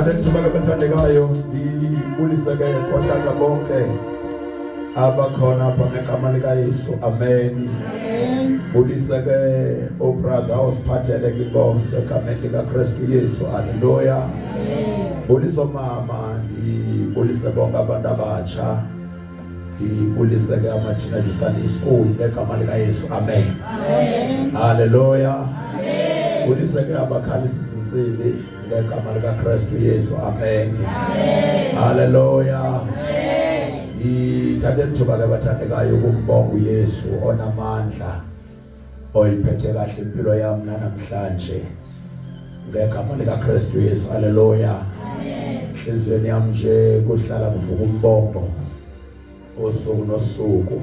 Ndithumela abathandekayo ndibuliseke kontanga bonke abakhona apha ngegama likaYesu. Amen. Buliseke obrother osiphathele inkonzo egameni likaKristu Yesu. Haleluya. Buliso mama, ndibulise bonke abantu abatsha, ndibuliseke amathina Sunday School ngegama likaYesu. Amen. Haleluya. Buliseke abakhalisi izinsimbi ngegama likaKristu Yesu. Amen. Haleluya. Ngithathe ithuba ke bathandekayo ukumbonga uYesu onamandla, oyiphethe kahle impilo yami namhlanje ngegama likaKristu Yesu. Haleluya. Inhliziyweni yami nje kuhlala kuvuka umbongo usuku nosuku,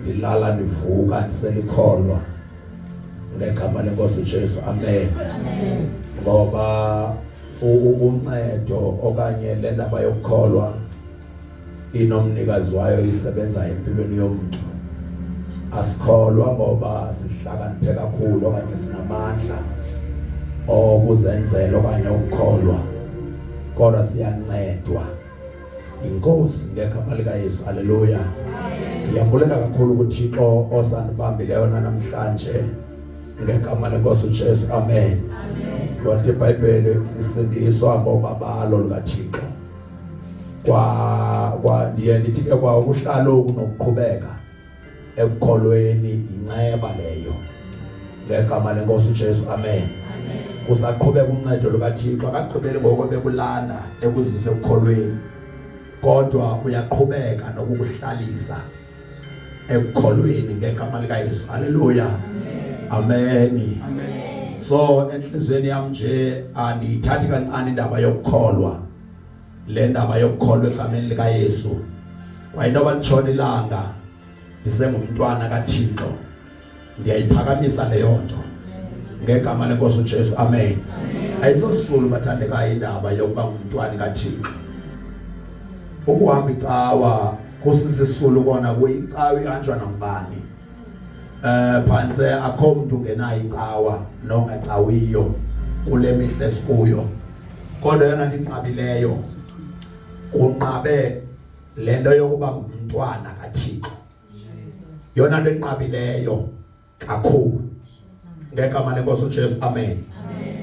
ngilala nivuka ndiselikholwa ngegama lenkosi uJesu. Amen. Ngoba uncedo okanye le ndaba yokukholwa inomnikazi wayo isebenza empilweni yomuntu. Asikholwa ngoba sihlakaniphe kakhulu okanye sinamandla okuzenzela okanye ukukholwa, kodwa siyancedwa inkosi ngegama likaYesu. Haleluya. Ngiyambulela kakhulu kuThixo osanibambileyo namhlanje ngegama lenkosi uJesu. Amen. Wathi iBhayibheli sisindiswa ngobabalo likaThixo. Ndiye ndithi ke kwa ukuhlala ukunokuqhubeka ekukholweni inceba leyo ngegama lenkosi uJesu. Amen. Kusaqhubeka uncedo lukaThixo, akaqhubeli ngoko bekulanda ekuzise ekukholweni, kodwa uyaqhubeka nokukuhlalisa ekukholweni ngegama likaYesu. Haleluya. Amen. So enhlizweni yami nje andiyithathi kancane indaba yokukholwa, le ndaba yokukholwa egameni likaYesu. Wayintoba litshona ilanga ndisengumntwana kaThixo, ndiyayiphakamisa leyo nto ngegama lenkosi uJesu. Amen. Ayisosulu bathandekayo indaba yokuba ngumntwana kaThixo. Ukuhamba icawa kusisisulu kona kuyicawa ihanjwa nangubani. Phansi akho umuntu ungenayo icawa nongacawiyo kule mihla esikuyo, kodwa yona ndinqabileyo unqabe lento yokuba ngumntwana kaThixo. Yona nto enqabileyo kakhulu ngegama lenkosi uJesu. Amen.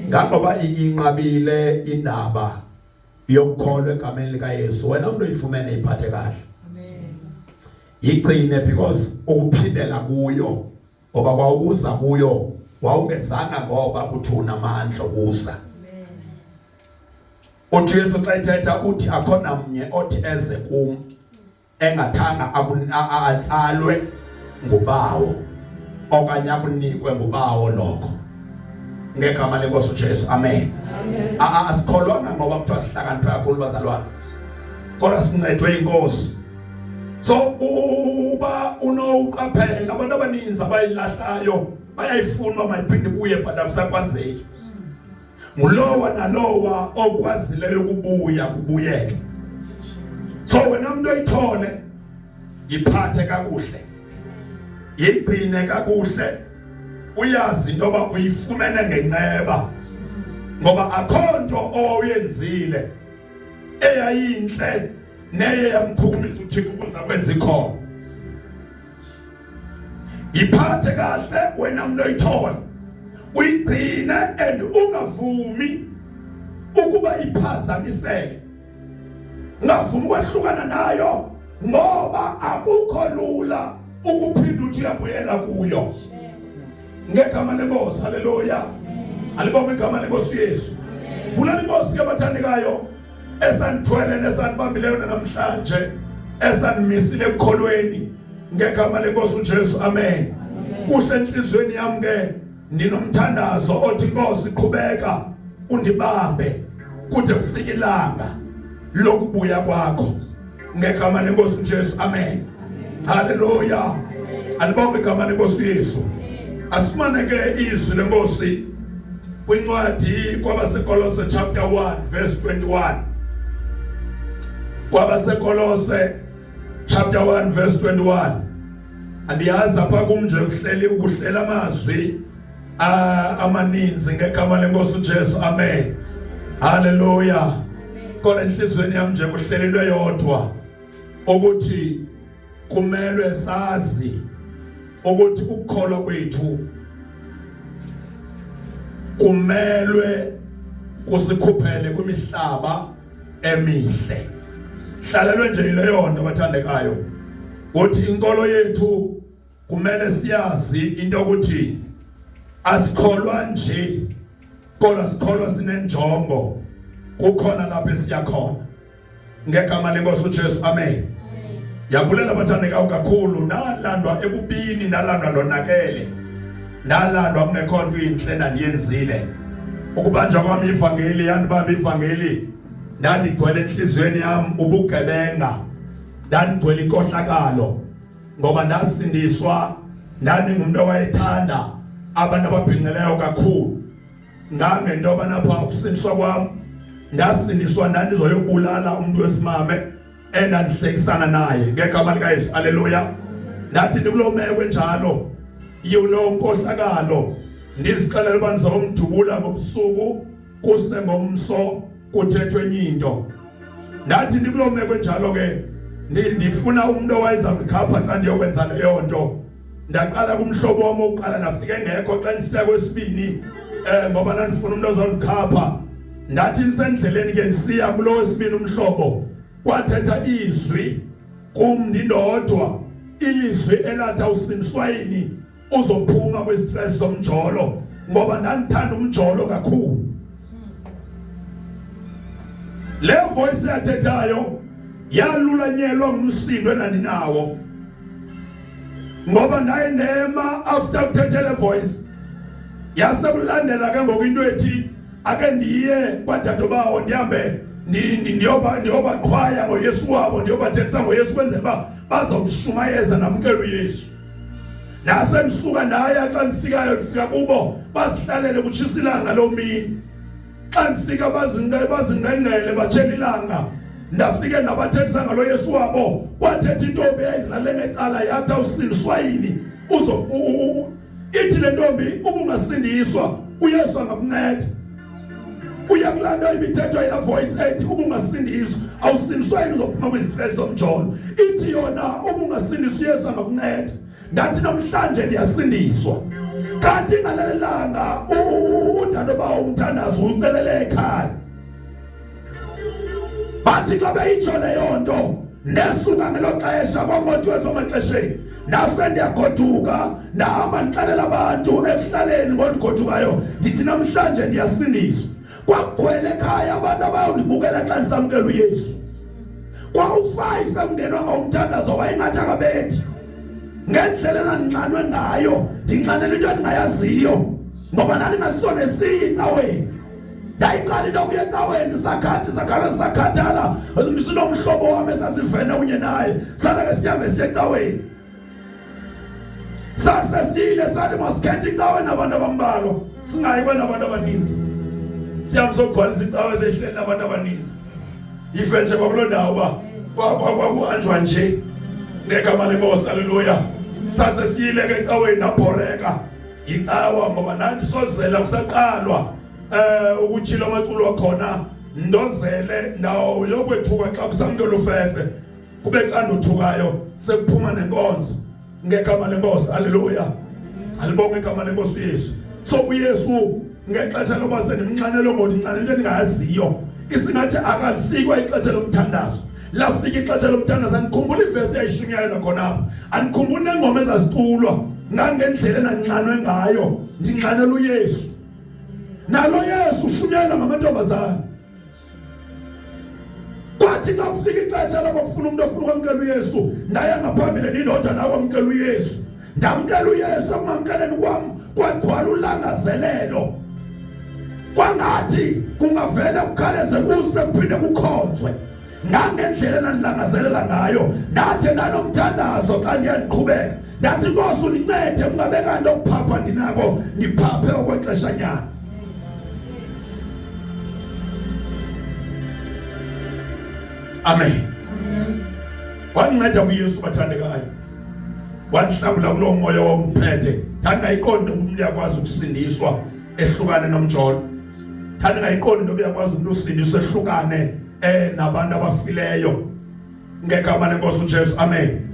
Ngoba inqabile indaba yokukholwa egameni likaYesu, wena umuntu oyifumene iphathe kahle. Igcine because ukuphindela kuyo oba kwawukuza kuyo wawungezanga ngoba kuthi unamandla okusa. Uthi Yesu xa ethetha uthi akhona mnye othi eze kum engathanga atsalwe ngubawo okanye akunikwe ngubawo lokho ngegama lenkosi uJesu. Amen. Asikholwanga ngoba kuthiwa sihlakaniphe kakhulu bazalwane, kodwa sincedwe inkosi. So uba unoqaphela abantu abaninzi abayilahlayo bayayifuna mayiphinde kuye but akusakwazeki. Ngulowa nalowa okwazileyo ukubuya kubuyeke. So wena umuntu oyithole iphathe kakuhle, yigcine kakuhle, uyazi into yoba uyifumene ngenceba, ngoba akho nto oyenzile eyayinhle neye yamkhumisa uThixo ukuze akwenze ikhono. Iphathe kahle wena umuntu oyithola, uyigcine and ungavumi ukuba iphazamiseke, ungavumi ukwehlukana nayo, ngoba akukho lula ukuphinda uthi uyabuyela kuyo ngegama lenkosi. Haleluya. Alibonge igama lenkosi uYesu. Bulala inkosi ke bathandekayo esanithwele nesanibambileyo namhlanje, esanimisile ekukholweni ngegama lenkosi uJesu. Amen. Kuhle enhlizweni yami ke ndinomthandazo othi inkosi qhubeka undibambe kude kufike ilanga lokubuya kwakho ngegama lenkosi uJesu. Amen. Haleluya. Alibonge igama lenkosi uYesu. Asifumane ke izwi lenkosi kwincwadi kwabaseKolose chapter 1 verse 21. KwabaseKolose chapter 1 verse 21. Andiyazi apha kumnje ukuhlela amazwi amaninzi ngegama lenkosi uJesu. Amen. Hallelujah. Kodwa enhlizweni yami nje kuhlele into eyodwa ukuthi kumele sazi ukuthi ukukholwa kwethu kumele kusikhuphele kwimihlaba emihle. Hlalelwe nje leyo nto bathandekayo ukuthi inkolo yethu kumele siyazi into ukuthi asikholwa nje kodwa sikholwa sinenjongo kukhona lapho siyakhona ngegama lenkosi uJesu. Amen. Yabulela bathandekayo kakhulu, nalandwa ebubini, nalandwa lonakele, nalandwa kungekho nto inhle ndiyenzile. Ukubanjwa kwami ivangeli yandibamba ivangeli ndandigcwele enhlizweni yami ubugebenga, ndandigcwele inkohlakalo ngoba ndasindiswa, ndandingumuntu owayethanda abantu ababhinqileyo kakhulu. Ngangento banapha ukusindiswa kwami ndasindiswa ndandizoyobulala umuntu wesimame endandihlekisana naye ngegama likaYesu. Haleluya. Ndathi ndikulo meko njalo yononkohlakalo ndizixelela uba ndizomdubula ngobusuku kusengomso kuthethwe enye into. Ndathi ndikulo meko njalo ke ndifuna umuntu owayezandikhapha xa ndiyokwenza leyo nto. Ndaqala kumhlobo wami oqala nafike engekho xa ndisiya kwesibini ngoba ndandifuna umuntu ozondikhapha. Ndathi nisendleleni ke ndisiya kulo wesibini umhlobo kwathetha izwi kum ndindodwa, ilizwi elathi awusindiswa yini uzophuma kwistress zomjolo ngoba ndandithanda umjolo kakhulu. Le voice yathethayo yalulanyelwa ngumsindo endandinawo ngoba ndaye ndema after ukuthetha le voice yasekulandela ke ngokwinto ethi ake ndiye kwadadobawo ndihambe ndiyoba qhwaya ngoYesu wabo, ndiyobathethisa ngoYesu kwenzela uba bazawushumayeza namkela uYesu. Nasemsuka ndaya xa ndifikayo ndifika kubo bazihlalele kutshisa ilanga loo mini. Xa ndifika bazingqengqele batshela ilanga, ndafike ndabathethisa ngalo Yesu wabo. Kwathetha intombi eyayizilale ngecala yathi awusindiswa yini ithi le ntombi ubungasindiswa uYesu angakunceda. Uyakulanda imithetho ya voice ethi ubungasindiswa awusindiswa yini uzophuma kwistress zomjolo. Ithi yona ubungasindiswa uYesu angakunceda. Ndathi namhlanje ndiyasindiswa. Kanti ngalalelanga udadobawo umthandazo ucelele ekhaya. Bathi xa beyitsho leyo nto nesuka ngelo xesha kwaMothuwethu amaxesheni nase ndiyagoduka ndahamba ndixelela abantu ekuhlaleni ngodigodukayo ndithi namhlanje ndiyasindiswa. Kwakukhwele ekhaya abantu abayondibukela xa ndisamkela uYesu. Kwaku-5 ekungenwa ngomthandazo wayengathi akabethi ngendlela endandinqanwe ngayo, ndinqanela into endingayaziyo ngoba ndandingasiso nesiyi ecaweni. Ndayiqala into kuya ecaweni sakhathala sinomhlobo wami esasivene kunye naye salake sihambe siye ecaweni. Sasesile sathi masikhethe icaweni abantu abambalwa singayi kwanabantu abaninzi. Sihambe sogcwalisa icawe esehleli nabantu abaninzi. Ife nje kwakulo ndawo uba kwakuhanjwa nje ngegama lenkosi. Haleluya. Sasesiyile ke ecaweni nabhoreka icawa ngoba ndandisozela kusaqalwa ukutshila amaculo wakhona ndozele ndawo yokwethuka xa kusamkela ufefe kube kanti uthukayo sekuphuma nenkonzo ngegama lenkosi. Haleluya. Alibonge igama lenkosi uYesu. So uYesu ngexesha loba senimnxanelo ngoba inxanelo into endingayaziyo isingathi akalifikwa ixesha lomthandazo. Lafika ixesha lomthandazo andikhumbula ivesi yayishunyayelwa khonapha, andikhumbula neengoma ezaziculwa ngangendlela endandinxanwe ngayo ndinxanela uYesu. Nalo Yesu ushunyayelwa ngamantombazana. Kwathi xa kufika ixesha loba kufuna umuntu ofuna ukwamkela uYesu ndaya ngaphambili ndindoda nakwamkela uYesu. Ndamkela uYesu. Ekumamkeleni kwam kwagcwala ulangazelelo kwangathi kungavele kukhaleze kuse kuphinde kukhonzwe ngangendlela endandilangazelela ngayo. Ndathi ndanomthandazo xa ndiyandiqhubeka ndathi Nkosi undincede kungabe kanti okuphapha ndinako ndiphaphe okwexeshanyana. Amen. Wandinceda uYesu bathandekayo, wandihlambula kulo moya owawundiphethe. Ndangayiqonda ukuthi umuntu uyakwazi ukusindiswa ehlukane nomjolo. thana ngayiqondi into uyakwazi umuntu usindiswe ehlukane nabantu abafileyo ngegama lenkosi uJesu amen.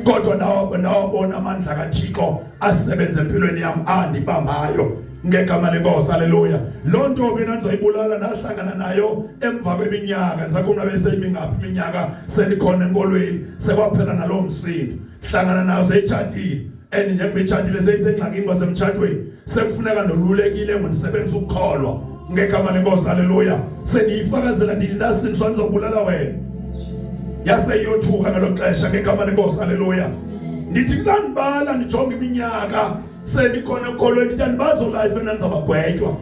Kodwa nawabona amandla kaThixo asebenza empilweni yami andibambayo ngegama lenkosi haleluya. Lonto mina ndizoyibulala nahlangana nayo emva kweminyaka ndisakhona bese imingaphi iminyaka senikhona enkolweni sekwaphela nalo msindo hlangana nayo seyichatile njengoba ichatile seyisengxakini basemtchathweni sekufuneka nolulekile ngomsebenzi ukukholwa ngegama lenkosi haleluya. Seniyifakazela nini nasindiswa ngizobulala wena yaseyothuka ngelo xesha ngegama lenkosi haleluya. Ndithi kanibala nijonga iminyaka senikhona ekholweni njani bazo life enanizabagwetywa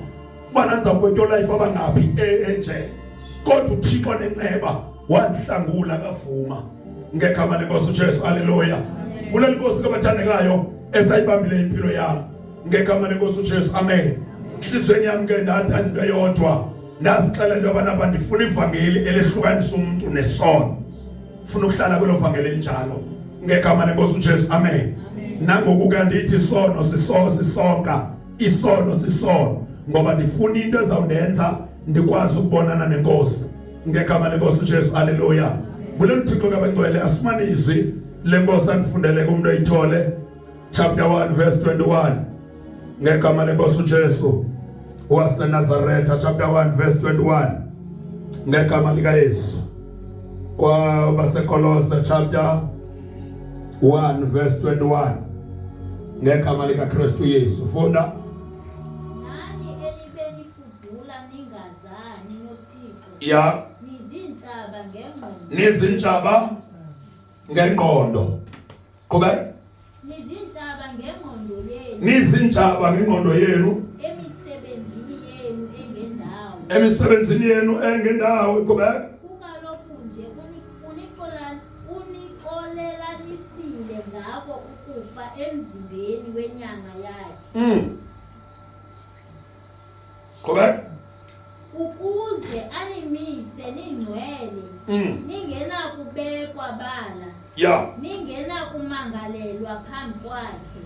bana nizabagwetywa life abangaphi enje kodwa uThixo nenceba wanhlangula kavuma ngegama lenkosi uJesu haleluya. Kuleli nkosi kabathandekayo esayibambile impilo yami ngegama lenkosi uJesu amen. Inhlizweni yami ke ndathi into eyodwa nasixela into abantu ndifuna ivangeli elehlukanisa umuntu nesono. Ufuna ukuhlala kwelo vangeli elinjalo ngegama lenkosi uJesu amen. Nangoku ke ndithi isono sisonka isono sisono ngoba ndifuna into ezawundenza ndikwazi ukubonana nenkosi ngegama lenkosi uJesu haleluya. Bulelo Thixo kabengcwele asifumane izwi lenkosi andifundele kumuntu oyithole chapter 1 verse 21 ngegama lenkosi uJesu waseNazaretha chapter 1 verse 21 ngegama lika Yesu. Kwa baseKolose chapter 1 verse 21 ngegama lika Kristu Yesu. Funda. Nani elibeni fudula ningazani noThixo. Ya. Nizintshaba ngengqondo. Nizintshaba ngengqondo. Kuba nizintshaba ngengqondo yenu. Nizintshaba ngengqondo yenu. Emisebenzini yenu engendawo kuba kukalokhu nje unikolelanisile ngako ukufa emzimbeni wenyanga yakhe. Kuba ukuze animise ningcwele ningena kubekwa bala ningena kumangalelwa phambi kwakhe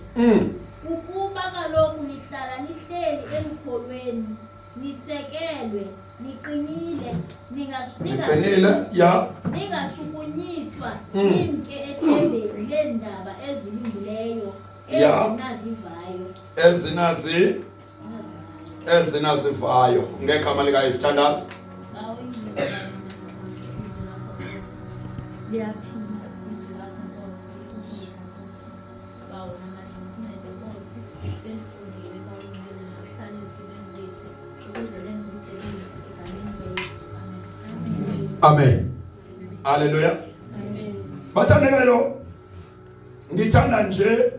ukuba kalokhu nihlala nihleli emkholweni nisekelwe niqinile ningashukunyiswa nimke ethembeni lendaba ezilungileyo ezinazivayo ngegama lika Yesu thandaza. Amen. Hallelujah. Amen. Bathandekayo ngithanda nje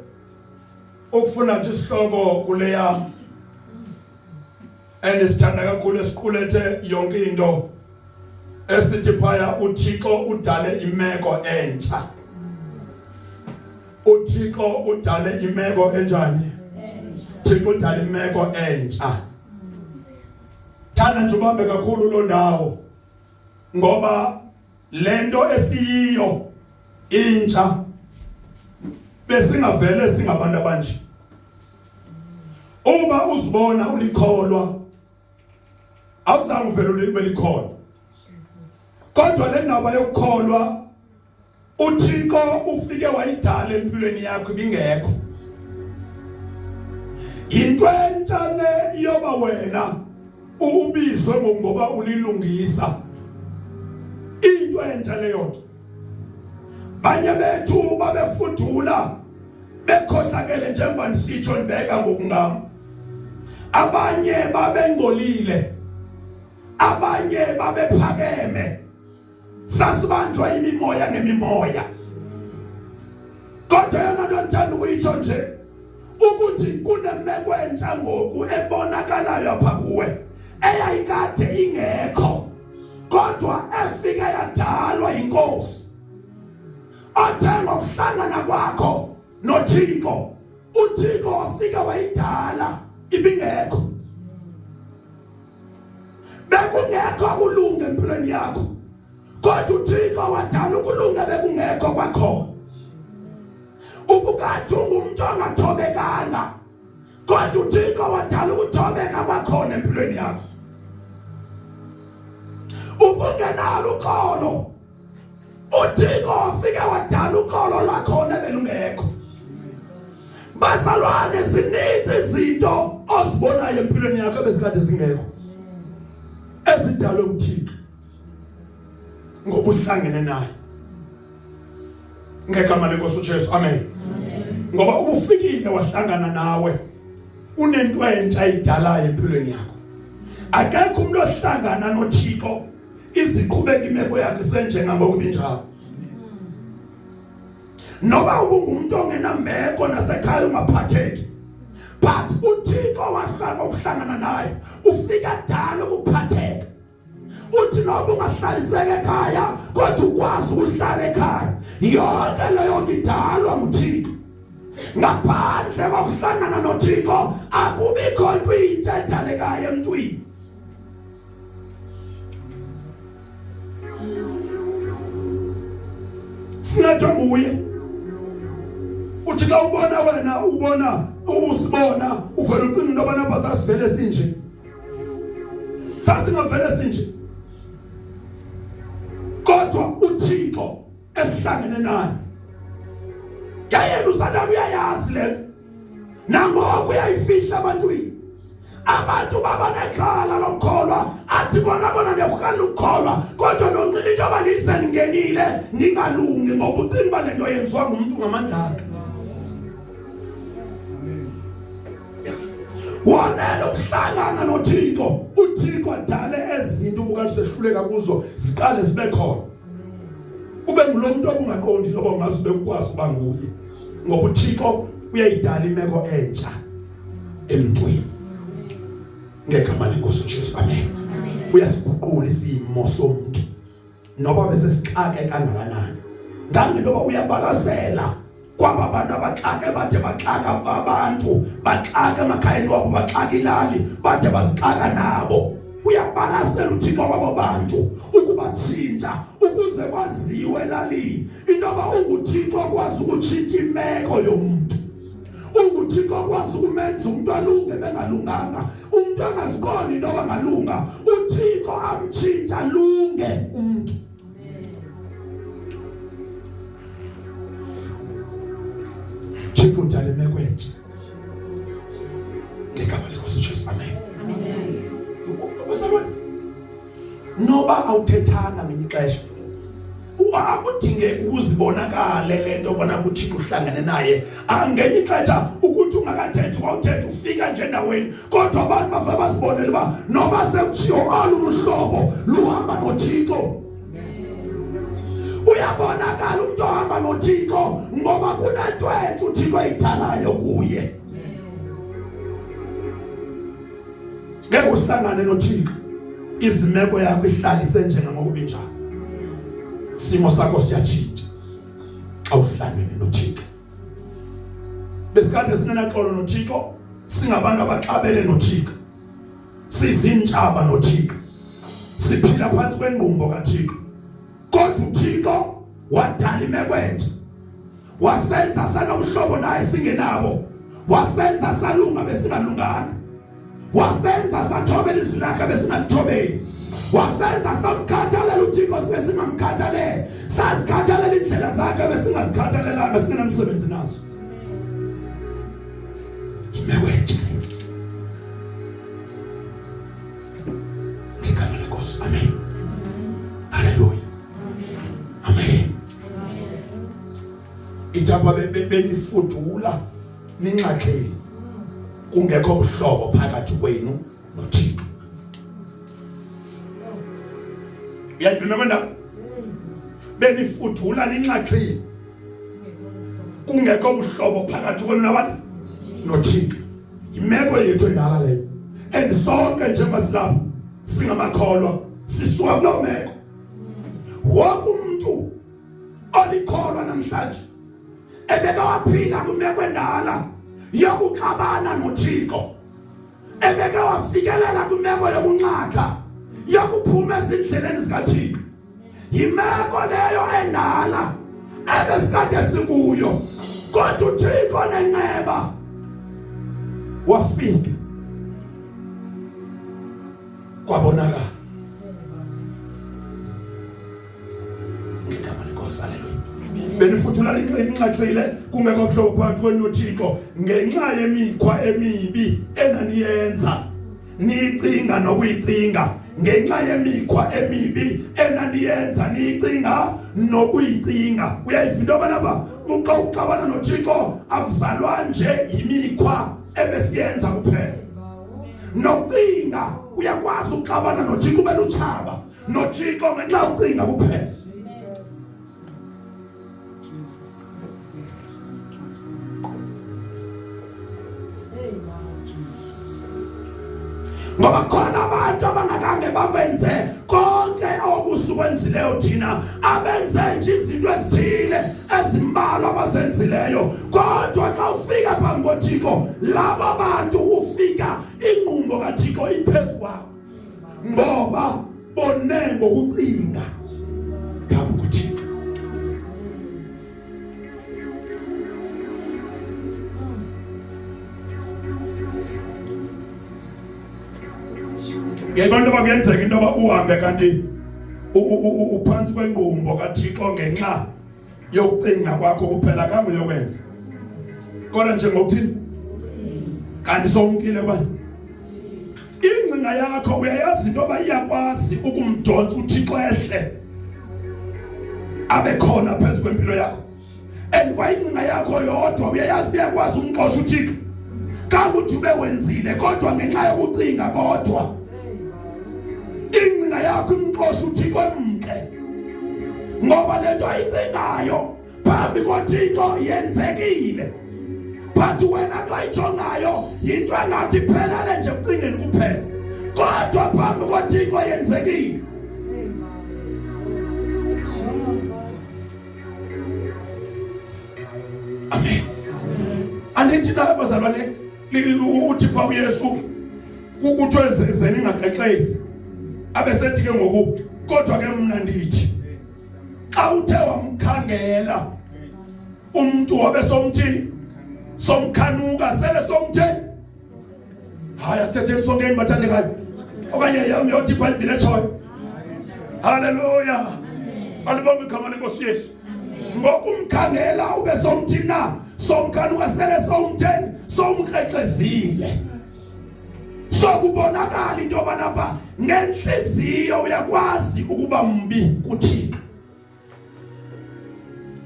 ukufuna nje isihloko kule yami esithanda kakhulu esiqulethe yonke into esithi phaya uThixo udale imeko entsha. uThixo udale imeko enjani? Thixo udale imeko entsha. Thanda nje ubambe kakhulu lo ndawo ngoba lento esiyiyo intsha besingavele singabantu abanje. Uma uzibona ulikholwa awuzange uvele ube likholwa. Kodwa le ndaba yokukholwa uThixo ufike wayidala empilweni yakho bingekho. Into entsha le yoba wena ubizwe ngoba ulilungisa. Into entsha leyo banye bethu babefudula bekhohlakele njengoba nisitsho nibeka ngokungami. Abanye babengolile, abanye babephakeme, sasibanjwa imimoya ngemimoya. Kodwa yena nto ngithanda ukuyitsho nje ukuthi kunemeko entsha ngoku ebonakalayo apha kuwe eyayikade ingekho kodwa efika yadalwa inkosi. Athenga ukuhlangana kwakho noThixo, uThixo wafika wayidala ibingekho. Bekungekho kulunga empilweni yakho kodwa uThixo wadala ukulunga bekungekho kwakho. Ukukade umuntu ongathobekanga kodwa uThixo wadala ukuthobeka kwakhona empilweni yakho. ukungenalo uxolo uThixo ufike wadala uxolo lwakhona belungekho. Bazalwane zininzi izinto ozibonayo empilweni yakho bezikade zingekho ezidalwe uThixo ngoba uhlangene naye ngegama lenkosi uJesu. Amen. Ngoba ubufikile wahlangana nawe unento entsha idalayo empilweni yakho. Akekho umuntu ohlangana noThixo iziqhubeka imeko yakhe senjengangokuba injalo. Noba ubungumuntu ongenambeko nasekhaya ungaphatheki, but uThixo wahlala ukuhlangana naye ufika dala ukuphatheka. Uthi noba ungahlaliseka ekhaya kodwa ukwazi ukuhlala ekhaya. Yonke leyo ngidalwa nguThixo. Ngaphandle kokuhlangana noThixo akubikho into intsha edalekayo emntwini. Singathwa nguye. Uthi xa ubona wena ubona usibona uvela ucinga into abana basasivele sinje. Sasingavele sinje. Kodwa uThixo esihlangene naye. Yayena uSathane uyayazi le. Nangoku uyayifihla abantwini. Abantu baba nekhala lokholwa athi bona ndiyakukhala ukukholwa kodwa nonqina into abanilisengenile ningalungi ngoba ucinga lento yenziwa ngumuntu ngamandla. Wanele ukuhlangana noThixo. uThixo adale ezinto ubukade sehluleka kuzo ziqale zibe khona. Ube ngulo muntu obungaqondi loba ungazi bekwazi uba nguye. Ngoba uThixo uyayidala imeko entsha emntwini. Ngegama lenkosi uJesu. Amen. Uyasiguqula isimo somuntu. Noba bese sixake kangakanani. Ngangendoba uyabalasela kwaba abantu abaxake bathe baxaka abantu, baxaka emakhayeni wabo, baxaka ilali, bathe bazixaka nabo. Uyabalasela uThixo kwabo bantu ukubatshintsha ukuze kwaziwe elalini indoba unguThixo okwazi ukutshintsha imeko yomuntu. UnguThixo okwazi ukumenza umuntu alunge bengalunganga. Umuntu angaziboni indoba ngalunga uThixo amtshintsha alunge umuntu. Thixo udala imeko entsha. Ngegama lenkosi uJesu. Amen. Bazalwane, noba awuthethanga ngenye ixesha akudingeki ukuzibonakale lento bona uThixo uhlangane naye. Ngenye ixesha ukuthi ungakathethi wawuthetha ufika nje endaweni kodwa abantu bavele bazibonele uba noba sekutshiwo oluhlobo luhamba noThixo. Uyabonakala umuntu ohamba noThixo ngoba kunento entsha uThixo ayidalayo kuye. Ngeke uhlangane noThixo izimeko yakho ihlalise njengokuba injalo. Simo sakho siyatshintsha xa uhlangene noThixo. Besikade singenaxolo noThixo, singabantu abaxabele noThixo, sizintshaba noThixo, siphila phansi kwengqumbo kaThixo. Kodwa uThixo wadala imeko entsha, wasenza sanomhlobo naye singenabo, wasenza salunga besingalunganga, wasenza sathobela izwi lakhe besingalithobeli, wasenza samkhathalela uThixo sibe singamkhathaleli, sazikhathalela indlela zakhe besingazikhathalelanga besingenamsebenzi nazo. Imeko entsha. Ngegama lenkosi. Amen. Hallelujah. Amen. Ithaba benifudula ninxaxheli kungekho buhlobo phakathi kwenu noThixo. Uyayivuma kwenda benifudula ninxaxheli kungekho buhlobo phakathi kwenu nabantu noThixo. Imeko yethu endala leyo. And sonke njengoba silapha singamakholwa sisuka kulo meko. Wonke umuntu olikholwa namhlanje ebeka waphila kumeko endala yokuxabana noThixo, ebeka wafikelela kumeko yokunxaka yokuphuma ezindleleni zikaThixo. Imeko leyo endala ebesikade sikuyo kodwa uThixo nenqeba wafika kwabonakala. ngegama lenkosi. Haleluya. Benifuthula inxaxile kungekho kuhlobo phakathi kwenu noThixo ngenxa yemikhwa emibi enaniyenza nicinga nokuyicinga, ngenxa yemikhwa emibi enaniyenza nicinga nokuyicinga. Uyayivinto lapha uxa uxabana noThixo akuzalwa nje imikhwa ebesiyenza kuphela. Nokucinga uyakwazi uxabana noThixo ube luchaba noThixo ngenxa ucinga kuphela. Ngoba khona abantu abangakange babenze konke okusukwenzileyo thina, abenze nje izinto ezithile ezimbalwa abazenzileyo, kodwa xa ufika phambi koThixo laba bantu ufika inqubo kaThixo iphezulu kwabo ngoba bone ngokucinga phambi koThixo. Ngebantu bakuyenzeka into ba uhambe kanti uphansi kwenqumbo kaThixo ngenxa yokucinga kwakho kuphela kangu yokwenza. Kodwa nje ngokuthini kanti somkile bani ingcinga yakho uyayazi into ba iyakwazi ukumdonsa uThixo ehle abe khona phezulu kwempilo yakho, and kwayingcinga yakho yodwa uyayazi uyakwazi umxosha uThixo kanti uthi ubewenzile kodwa ngenxa yokucinga kodwa ingcinga yakho imxosha uThixo emhle ngoba lento ayicingayo phambi koThixo yenzekile, but wena xa ijongayo yinto engathi phelele nje kucingeni kuphela, kodwa phambi koThixo yenzekile. Amen. Andithi na bazalwane uthi pha uYesu kukuthwezezeni ngaqexezi abesethi ke ngoku kodwa ke mina ndithi xa uthe wamkhangela umuntu wabesomthini somkhanuka sele somtheni haya sithethe songeni bathandekayo okanye yami yothi iBhayibhile etshoyo. Haleluya. Alibonge igama lenkosi Yesu. Ngokumkhangela ube somthini na somkhanuka sele somtheni somkreklezile, sokubonakala into banapha ngenhliziyo uyakwazi ukuba mbi kuThixo.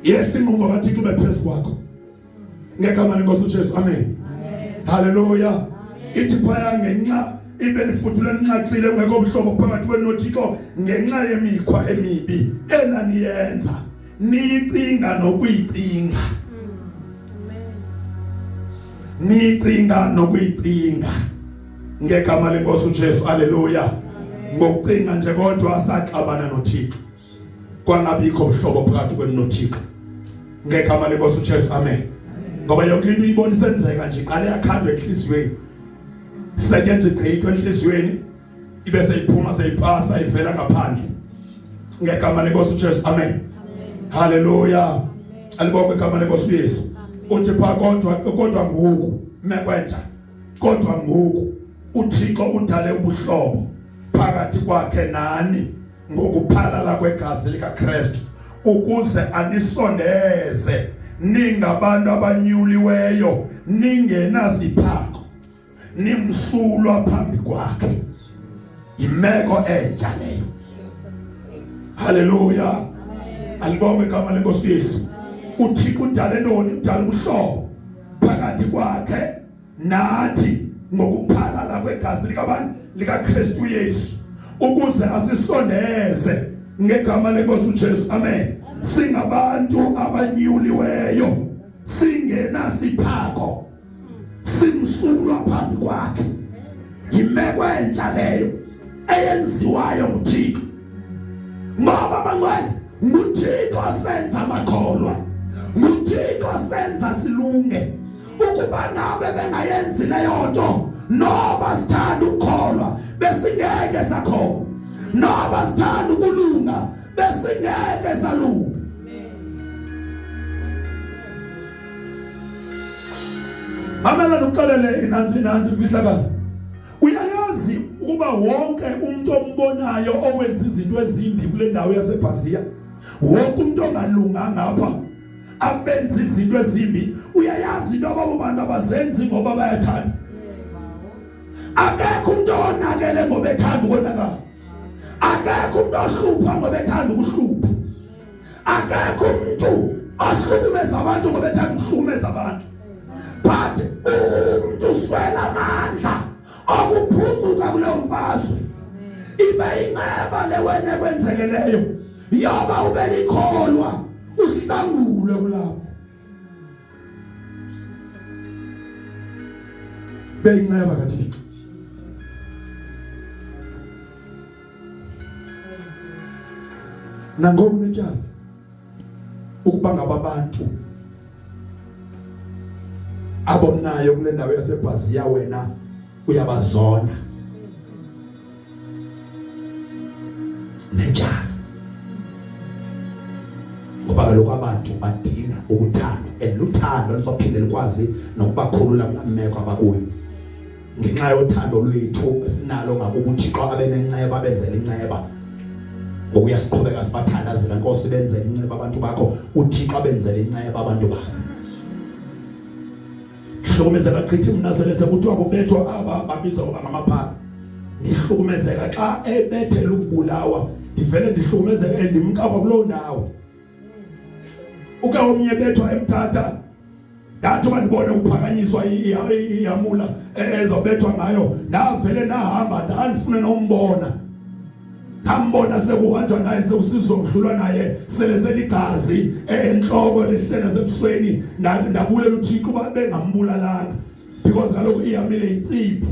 Yesu inqubo kaThixo bephezulu kwakho ngegama lenkosi uJesu. Amen. Haleluya. Ithi phaya ngenxa ibenifuthule inxaxile ungekho ubuhlobo phakathi kwenu noThixo ngenxa yemikhwa emibi enaniyenza nicinga nokuyicinga. Nicinga nokuyicinga ngegama lenkosi uJesu. Haleluya. Ngokucinga nje kodwa asaxabana noThixo kwangabikho ubuhlobo phakathi kwenu noThixo ngegama lenkosi uJesu. Amen. Ngoba yonke into uyibona isenzeka nje iqale yakhandwe enhliziyweni, sekenze igqitho enhliziyweni ibe seyiphuma seyipasa ivela ngaphandle ngegama lenkosi uJesu. Amen. Haleluya. Alibonge igama lenkosi uYesu. Uthi pha kodwa ngoku mekwenja kodwa ngoku uThixo udale ubuhlobo phakathi kwakhe nani ngokuphalala kwegazi likaKristu ukuze anisondeze ningabantu abanyuliweyo ningenasiphako nimsulwa phambi kwakhe. Imeko entsha leyo. Haleluya. Alibonge igama lenkosi Yesu. uThixo udale ntoni? Udale ubuhlobo phakathi kwakhe nathi ngokuphalala kwegazi likabani? LikaKristu Yesu, ukuze asisondeze ngegama lenkosi uJesu. Amen. Singabantu abanyuliweyo singenasiphako simsulwa phambi kwakhe. Imeko entsha leyo eyenziwayo nguThixo ngoba abangcwele nguThixo senza amakholwa, nguThixo senza silunge. Ukuba nabe bengayenzi leyo nto noba sithanda ukukholwa besingeke sakholwa, noba sithanda ukulunga besingeke salunga. Amela nokuxolele inanzi mfihlakala. Uyayazi ukuba wonke umuntu ombonayo owenza izinto ezimbi kule ndawo yaseBhasiya wonke umuntu ongalunganga apha abenza izinto ezimbi uyayazi into ababantu abazenzi ngoba bayathanda akekho umuntu onakele ngoba ethanda ukonakala akekho umuntu ohlupha ngoba ethanda ukuhlupha akekho umuntu ohlukumeza abantu ngoba ethanda ukuhlukumeza abantu but umuntu uswela amandla okuphunguka kuleyo mfazwe ibe inceba lewena kwenzekeleyo yoba ubelikholwa uhlangule kulapho beyinceba kaThixo nangoko netyala ukuba ngabantu abonayo kule ndawo yaseBhaziya wena uyabazona netyala ngoba kaloku abantu badinga ukuthanda eluthando lizophinde likwazi nokubakhulula kulameko abakuyo ngenxa yothando lwethu esinalo ngakuba uThixo abe nenceba abenzele inceba ngokuya siqhubeka sibathandazela Nkosi benzele inceba abantu bakho uThixo abenzele inceba abantu bakho hlukumezeka qithi mina sele sekuthiwa kubethwa aba babizwa ngoba ngamaphara ngihlukumezeka xa ebethela ukubulawa ndivele ndihlukumezeka endimkakwa kulo ndawo uke omnye bethwa emthatha ndathi bandibone ukuphakanyiswa iyamula ezobethwa ngayo navele nahamba ndandifuna nombona nambona sekuhanjwa naye sekusizo ukudlula naye sele seligazi enhloko lehlena sebusweni ndabulela uThixo bengambulalanga because kaloku iyamile insipho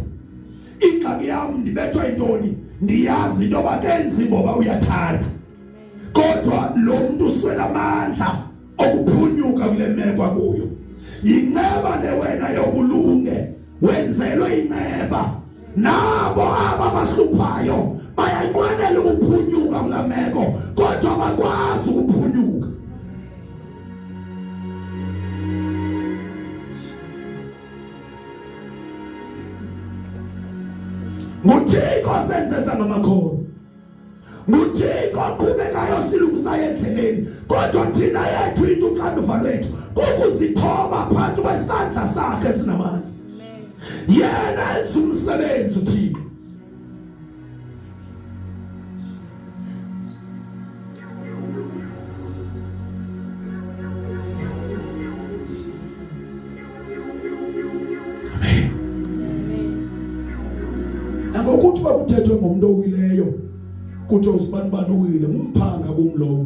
ingxaki yami ndibethwa intoni ndiyazi into bakenzi ngoba uyathanda kodwa lo muntu uswela amandla okuphunyuka kule meko akuyo inceba lewena yobulunge wenzelwe inceba nabo abahluphayo bayanqwenela ukuphunyuka kula meko kodwa bakwazi ukuphunyuka nguThixo senzesa ngamakholo nguThixo qhubekayo silungisa endleleni kodwa thina yethu into uxanduva lwethu kukuzithoba phansi kwesandla sakhe sinamandla yena enza umsebenzi uThixo ukuthi bakuthethwe ngomuntu owileyo kuthi usibani uwile ngumphanga kumlo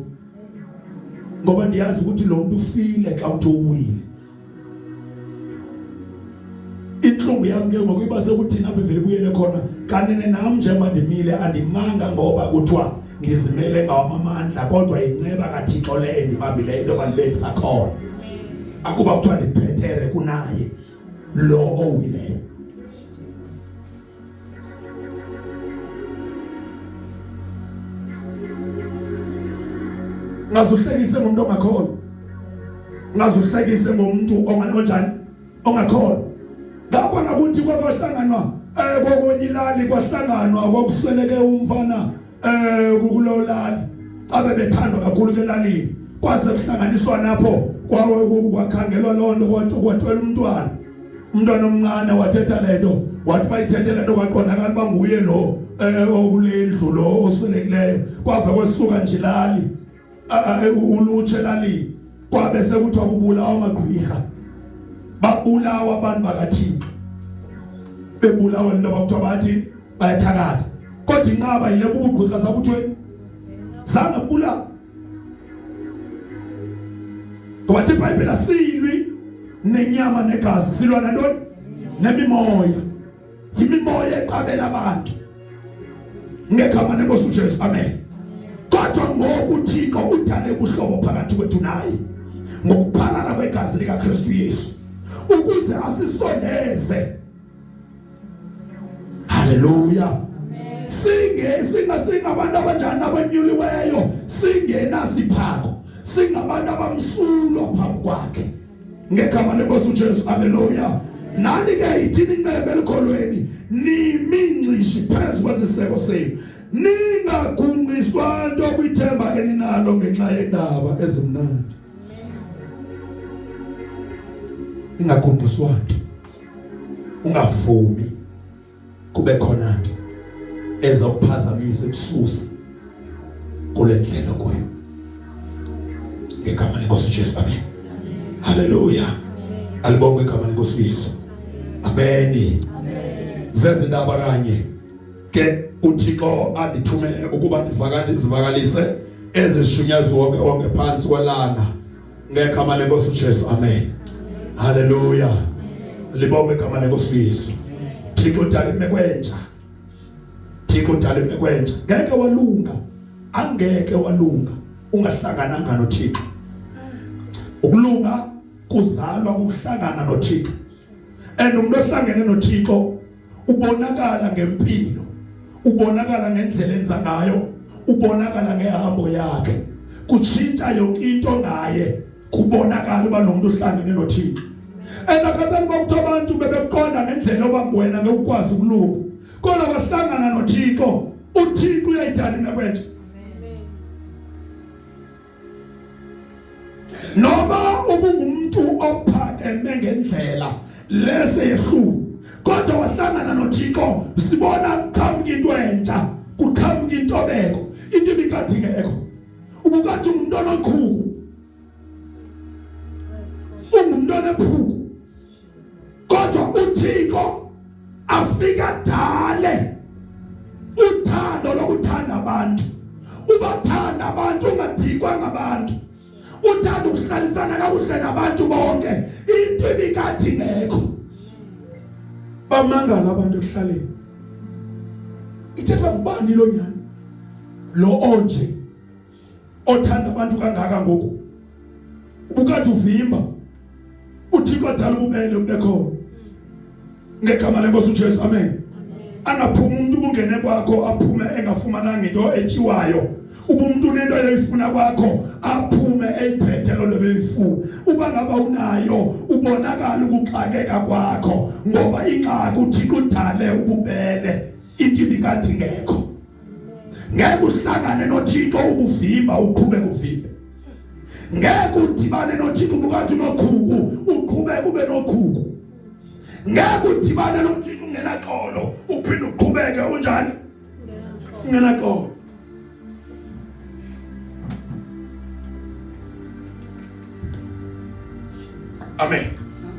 ngoba ndiyazi ukuthi lo muntu ufile xa uthi uwile inhlungu yami ke ngokuba sekuthina apha vele kuyele khona kanene nami njengoba ndimile andimanga ngoba kuthiwa ngizimele ngawamandla kodwa inceba kaThixo le endibambile into kanibeni sakhona akuba kuthiwa ndibhethere kunaye lo owileyo ngazuhlekise ngomuntu ongakholwa ngazuhlekise ngomuntu onganjani ongakholwa ngapha ngakuthi kwahlanganwa kokonyilali kwahlanganwa kwakusweleke umfana kukulolali abe bethandwa kakhulu kelalini kwase kuhlanganiswa napho kwakhangelwa lonto kwathwela umntwana omncane wathetha lento wathi bayithethele lento kwaqondakala banguye lo okulendlu lo oswelekileyo kwava kwesuka njilali ulutshe lali kwabe sekuthiwa kubulawa amagqwirha babulawa abantu bakaThixo bebulawa into abakuthiwa bathi bayathakatha kodwa inqaba yile kubugqirha zakuthweni zanga kubulawa ngoba ithi iBhayibheli asilwi nenyama negazi silwa nantoni nemimoya imimoya eqabela abantu ngegama leNkosi uJesu amen kodwa ngoba uThixo udale ubuhlobo phakathi kwethu naye ngokuphalala kwegazi likaKristu Yesu ukuze asisondeze haleluya singabantu abanjani abanyuliweyo singena siphako singabantu abamsulwa phambi kwakhe ngegama leNkosi uJesu haleluya nani ke ithini incebe elikholweni nimingcishi phezu kwesiseko senu ningagunqiswa nto kwithemba nalo ngenxa yendaba ezimnandi. Ingaguquswa ungavumi kube khona into ezokuphazamisa ekususa kule ndlela kuyo. Ngegama lenkosi Jesu, amen. Haleluya. Alibonge igama lenkosi Yesu. Amen. Zezindaba kanye ke uThixo andithume ukuba ndivakalise ezishunyazwe wonke phansi kwalana ngegama lenkosi Jesu, amen. Haleluya. Libonge igama lenkosi Yesu. Thixo dala imekwenja. Thixo dala imekwenja. Ngeke walunga. Angeke walunga ungahlangananga noThixo. Ukulunga kuzalwa kuhlangana noThixo. Umuntu ohlangene noThixo ubonakala ngempilo, ubonakala ngendlela enza ngayo, ubonakala ngehambo yakhe. Kutshintsha yonke into ngaye, kubonakala uba lo muntu ohlangene noThixo. Akazange ukuthi abantu bebeqonda ngendlela obangwena ngekwazi ukulunga. Kodwa wahlangana noThixo, uThixo uyayidala imekwenja. Noma ubungumuntu ophakeme ngendlela lese yehlu, kodwa wahlangana noThixo, sibona kuqhamuka into entsha, kuqhamuka intobeko, into ebikade ingekho. Ubukathi umuntu onoqhuku, umuntu onephuku, kodwa uThixo afika dale uthando lokuthanda abantu, ubathanda abantu ungadikwa ngabantu, uthanda ukuhlalisana kakuhle nabantu bonke, into ebikade ingekho. Bamangala abantu ekuhlaleni. Ithethwa ngubani lo nyani? Lo onje othanda abantu kangaka ngoku. Ubukade uvimba. Uthixo adala ububele ubekho. Ngegama lenkosi uJesu, amen. Angaphuma umuntu ungene kwakho aphume engafumananga into etshiwayo. Umuntu unento eyifuna kwakho aphume eyiphethe lo lebeyifuna. Uba ngaba unayo ubonakala ukuxakeka kwakho ngoba inxaki uThixo udale ububele, into ibikade ngekho. Ngeke uhlangane noThixo ubuvimba uqhubeke uvimbe. Ngeke udibane noThixo ubukathi unokhuku uqhubeke ube nokhuku. Ngeke udibane noThixo ungenaxolo uphinde uqhubeke unjani? Ungenaxolo. Amen.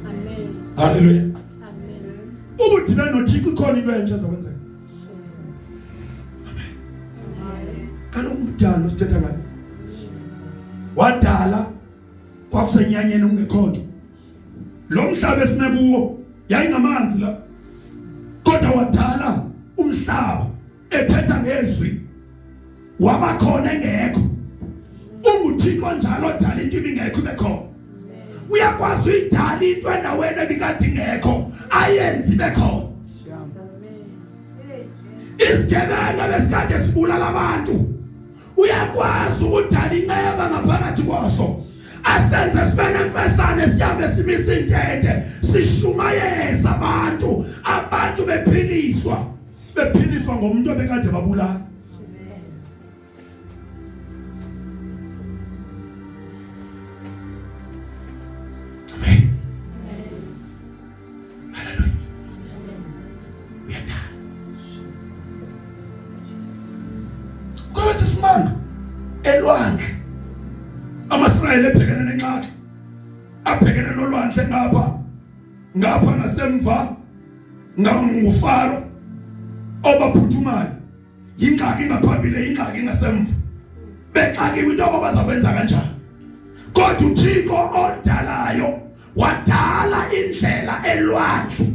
Amen. Hallelujah. Amen. Ubudina noThixo khona into entsha zakwenzeka. Amen. Kaloku umdalo sithetha ngayo. Wadala kwakusenyanyeni ungekhonto. Lo mhlaba esinekuwo yayingamanzi la. Kodwa wadala umhlaba ethetha ngezwi. Wabakhona engekho. UThixo njalo odala into ibingekho bekhona. Uyakwazi uyidala into endaweni ebikade ingekho ayenze ibekhona. Isigebenga besikade sibulala abantu. Uyakwazi ukudala inceba ngaphakathi kwaso. Asenze sibe nemfesane sihambe simisa intente sishumayeza abantu bephiliswa ngomuntu obekade babulala. Elwandle amaSrayeli ebhekene nenxaki, abhekene nolwandle ngapha ngasemva ngufaro obaphuthumayo, ingxaki ngaphambili, ingxaki ngasemva, bexakiwe into abazakwenza kanjani. Kodwa uThixo odalayo wadala indlela elwandle,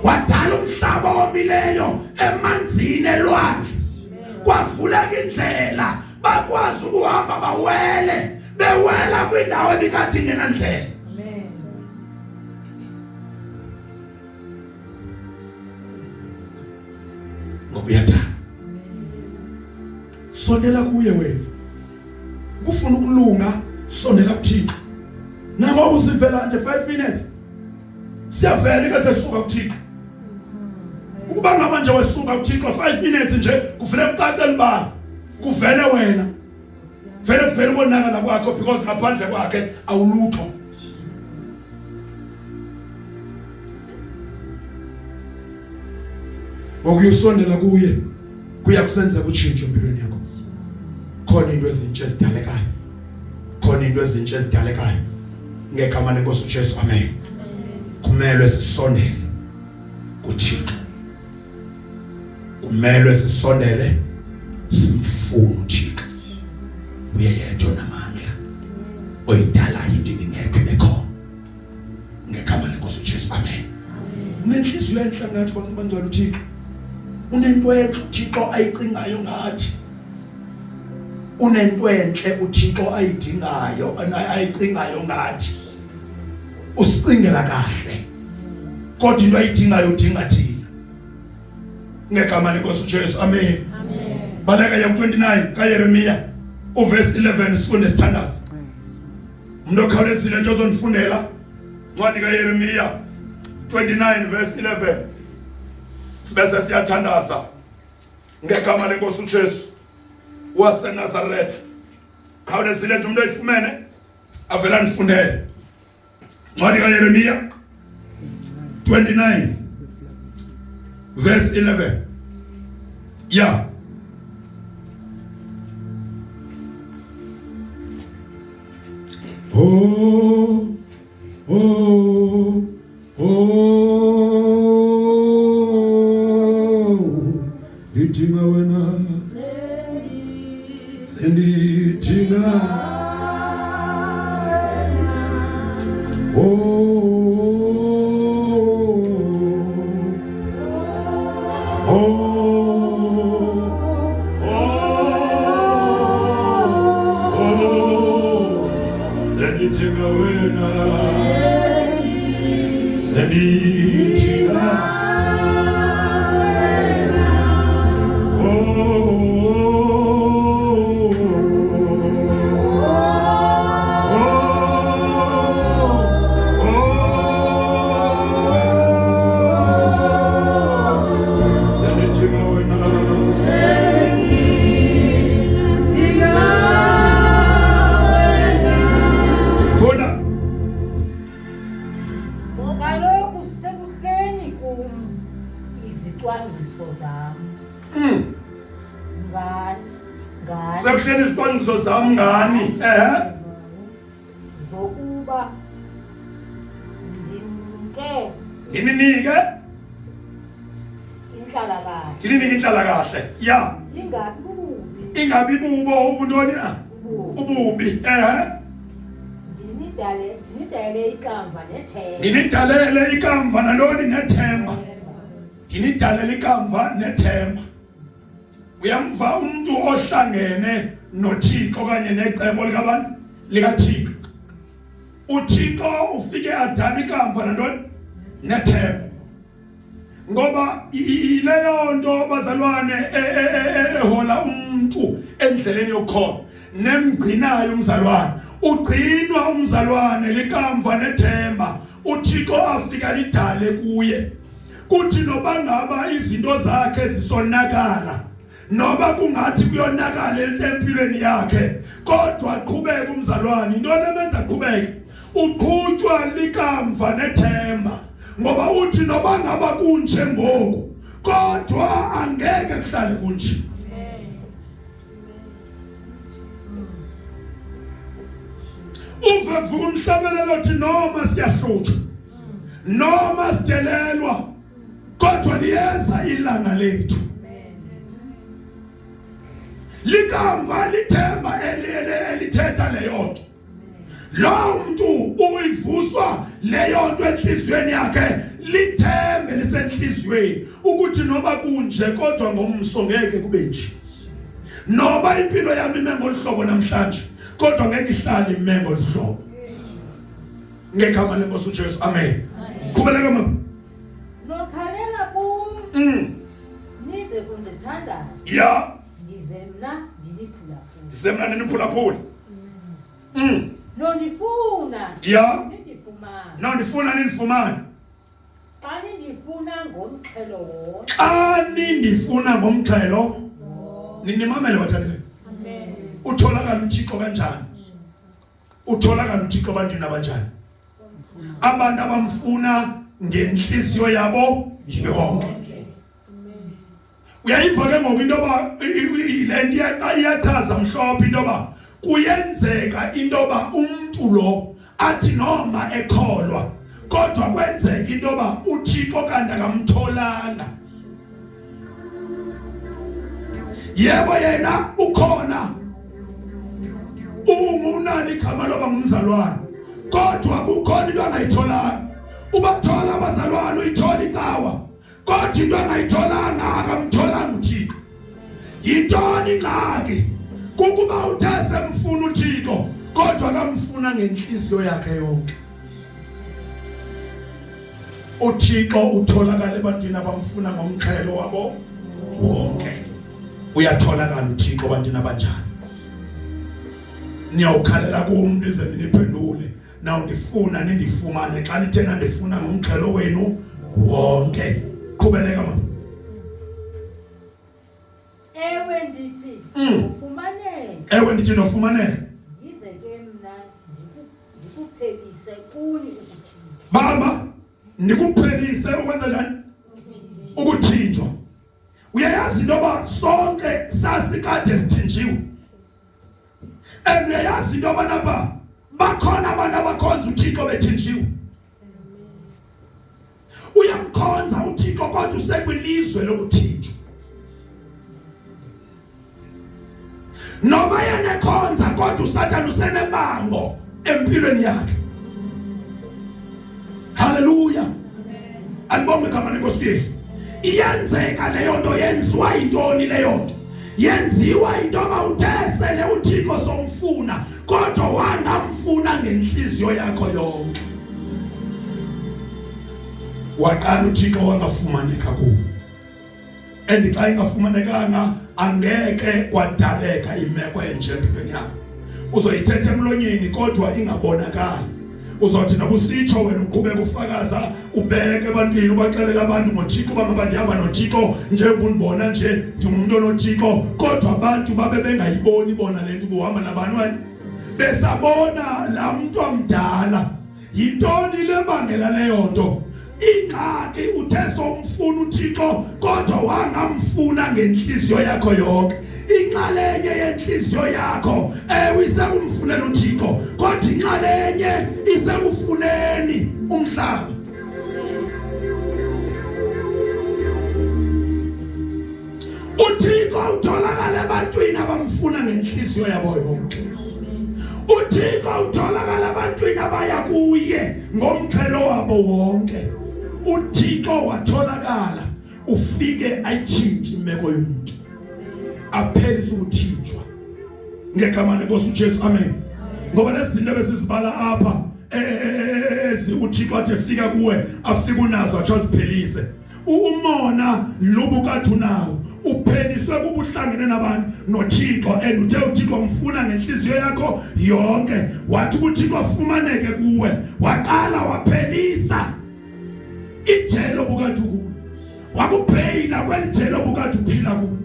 wadala umhlaba omileyo emanzini elwandle, kwavuleka indlela bakwazi ukuhamba bewela kwindawo ebikade ingenandlela. Amen. Ngobuyatha sondela kuye wena, kufuna ukulunga, sondela kuThixo. Nangoba usivela nje 5 minutes siyavela ke sesuka kuThixo. Ukuba ngaba nje wesuka kuThixo 5 minutes nje kuvele kuqaqela ibala, kuvele wena Vele ubonakala kwakho because ngaphandle kwakhe awulutho. Ngokuyusondela kuye kuyakusenza utshintsho empilweni yakho. Khona into ezintsha ezidalekayo. Khona into ezintsha ezidalekayo. Ngegama lenkosi uJesu, amen. Kumele sisondele kuThixo. Kumele sisondele simfune uThixo. Uye yedwa namandla. Oyidalayo into ingekho bekhona. Ngegama lenkosi uJesu, amen. Unenhliziyo enhle ngathi bangcwele uThixo. Unento enhle uThixo ayicingayo ngathi. Unento enhle uThixo ayidingayo ayicingayo ngathi. Usicingela kahle. Kodwa into ayidingayo udinga thina. Ngegama lenkosi uJesu, amen. Amen. Baleka ya 29 kaYeremiya uverse 11 sifunde sithandaza. Umuntu okhawulezile nje ozonifundela ncwadi kaYeremiya 29 verse 11. Sibese siyathandaza ngegama lenkosi uJesu waseNazaretha. Khawulezile nje umuntu oyifumene avela nifundele. Ncwadi kaYeremiya 29 verse 11. Yeah. Oh, oh, oh. Idinga wena. Sendi dinga. Oh. Sekuhleni izicwangciso zami ngani zokuba ndininike inhlalakahle. Ndininike inhlalakahle. Ya. Ingabi bubo ubuntoni ububi Ndinidalele ikamva nethemba. Ndinidalele ikamva naloni nethemba. Ndinidalele ikamva nethemba. Uyamva umuntu ohlangene noThixo kanye necebo likaBani likaThixo. uThixo ufike adala ikamva nantoni nethemba. Ngoba ileyo nto bazalwane ehola umuntu endleleni yokukhona nemgcinayo umzalwane. Ugcinwa umzalwane likamva nethemba. uThixo afika lidale kuye. Kuthi noba ngaba izinto zakhe zisonakala, noba kungathi kuyonakala empilweni yakhe, kodwa aqhubeke umzalwane. Into lemenza aqhubeke, uqhutshwa likamva nethemba. Ngoba uthi noba ngaba kunje ngoku, kodwa angeke kuhlale kunje. Uve vuka umhlabelelo uthi noma siyahluthwa, noma sidelelwa, kodwa liyeza ilanga lethu. Likamva lithemba elithetha leyo nto. Lo muntu uyivuswa leyo nto enhlizweni yakhe, lithembe lisenhlizweni ukuthi noba kunje kodwa ngomso ngeke kube nje. Noba impilo yami ime ngolhlobo namhlanje, kodwa ngeke ihlale ime ngolhlobo. Ngegama lenkosi uJesu, amen. Qhubeleka mama. Lokhalela kum. Nize kundithandaza. Ya. Ndizemna ndiniphulaphula. Ndizemna ndiniphulaphula. Nondifuna. Ya. Ndifumana. Nondifuna nindifumane. Xa nindifuna ngomxhelo wonke. Xa nindifuna ngomxhelo. Ninimamele bathandekayo. Amen. Utholakala utholakala uThixo kanjani? Utholakala uThixo ebantwini abanjani? Abantu abamfuna ngenhliziyo yabo yonke. Uyayiva ke ngoku into ba le iyachaza mhlophe into ba kuyenzeka into ba umuntu lo athi noma ekholwa kodwa kwenzeka into ba uThixo kanti akamtholanga. Yebo yena ukhona unani igama loba ngumzalwane kodwa kukhona into angayitholanga. Ubathola abazalwane uyithola icawa kodwa into angayitholanga akamtholanga uThixo. Yintoni ingxaki? Kukuba uthese mfuna uThixo kodwa akamfuna ngenhliziyo yakhe yonke. uThixo utholakala ebantwini abamfuna ngomxhelo wabo wonke. Uyatholakala uThixo ebantwini abanjani. Niyawukhalela kumuntu ize niphendule. Nawu ngifuna nindifumane xa nithena ndifuna ngomxhelo wenu wonke. Qhubeleka mama. Ewe ndithi ufumanele. Ewe ndithi nofumanele. Yize ke mna ndikuphelise kuni ukuthinjwa. Baba ndikuphelise ukwenza njani? Ukuthinjwa. Uyayazi ndoba sonke sasikade sithinjiwe. Uyayazi ndoba naba bakhona abantu abakhonza uThixo bethinjiwe. Uyamkhonza uThixo kodwa usekwilizwe lokuthinjwa. Noma yena ekhonza kodwa uSathane usenebango empilweni yakhe. Hallelujah. Alibonge igama leNkosi Yesu. Iyenzeka leyo nto yenziwa intoni leyo nto? Yenziwa into abawuthesele uThixo somfuna kodwa wangamfuna ngenhliziyo yakho yonke. Waqala uThixo wangafumaneka kuwo. Xa ingafumanekanga angeke kwadaleka imeko enje empilweni yakho. Uzoyithetha emlonyeni kodwa ingabonakali. Uzothi nokusitsho wena uqhubeka ufakaza ubeke ebantwini ubaxelela abantu ngoThixo bangaba ndihamba noThixo njengobona nje ngimuntu onoThixo kodwa abantu babe bengayiboni bona lento ubuhamba nabani wena besabona la muntu omdala. Yintoni lebangela leyo nto? Ingxaki utheso umfuna uThixo kodwa wangamfuna ngenhliziyo yakho yonke. Inxalenye yenhliziyo yakho isekumfunela uThixo kodwa inxalenye isekufuneni umhlaba. uThixo utholakala ebantwini abamfuna ngenhliziyo yabo yonke. uThixo utholakala ebantwini abaya kuye ngomxhelo wabo wonke. uThixo watholakala ufike ayitshintshe imeko yomuntu. Aphelise ukuthinjwa ngegama leNkosi uJesu. Amen. Ngoba lezi zinto besizibala apha uThixo athe fika kuwe afika unazo athi aziphelise. Umona lobukathi unawo upheliswe kubuhlangene nabantu noThixo uthe uThixo umfuna ngenhliziyo yakho yonke. Wathi uThixo afumaneke kuwe waqala waphelisa ijelo bukathi kuwe. Wakupheyila kwenjelo bukathi uphila kuwe.